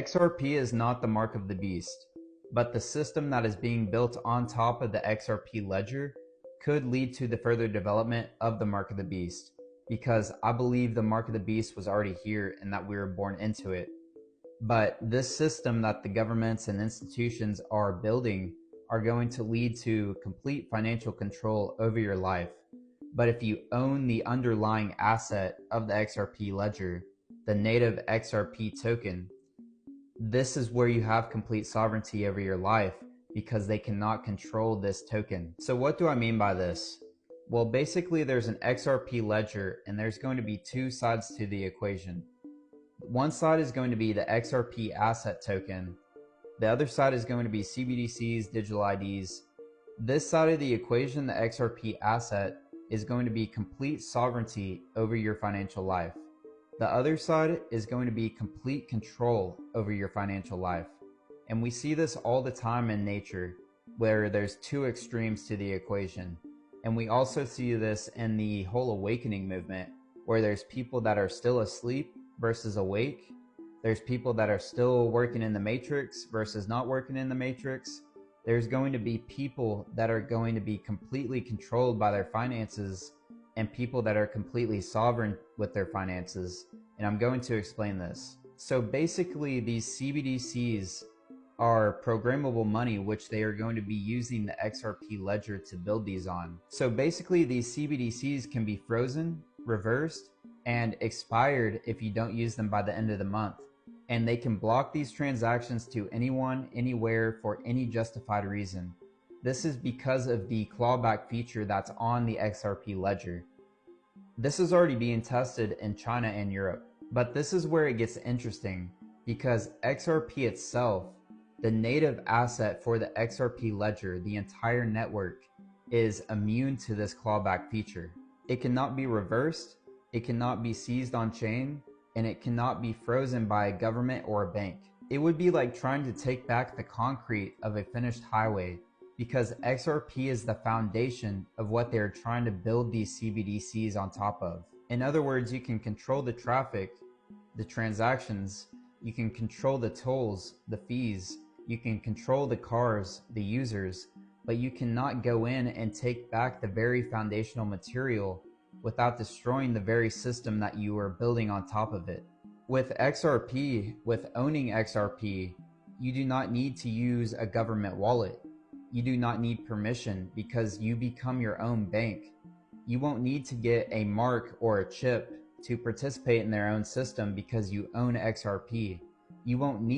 XRP is not the mark of the beast, but the system that is being built on top of the XRP ledger could lead to the further development of the mark of the beast, because I believe the mark of the beast was already here and that we were born into it. But this system that the governments and institutions are building are going to lead to complete financial control over your life. But if you own the underlying asset of the XRP ledger, the native XRP token, this is where you have complete sovereignty over your life because they cannot control this token. So what do I mean by this? Well, basically there's an XRP ledger and there's going to be two sides to the equation. One side is going to be the XRP asset token. The other side is going to be CBDCs, digital IDs. This side of the equation, the XRP asset, is going to be complete sovereignty over your financial life. The other side is going to be complete control over your financial life. And we see this all the time in nature, where there's two extremes to the equation. And we also see this in the whole awakening movement, where there's people that are still asleep versus awake. There's people that are still working in the matrix versus not working in the matrix. There's going to be people that are going to be completely controlled by their finances and people that are completely sovereign with their finances. And I'm going to explain this. So basically these CBDCs are programmable money, which they are going to be using the XRP ledger to build these on. So basically these CBDCs can be frozen, reversed, and expired if you don't use them by the end of the month. And they can block these transactions to anyone, anywhere, for any justified reason. This is because of the clawback feature that's on the XRP ledger. This is already being tested in China and Europe. But this is where it gets interesting, because XRP itself, the native asset for the XRP ledger, the entire network, is immune to this clawback feature. It cannot be reversed, it cannot be seized on chain, and it cannot be frozen by a government or a bank. It would be like trying to take back the concrete of a finished highway, because XRP is the foundation of what they're trying to build these CBDCs on top of. In other words, you can control the traffic, the transactions, you can control the tolls, the fees, you can control the cars, the users, but you cannot go in and take back the very foundational material without destroying the very system that you are building on top of it. With XRP, with owning XRP, you do not need to use a government wallet. You do not need permission because you become your own bank. You won't need to get a mark or a chip to participate in their own system because you own XRP. You won't need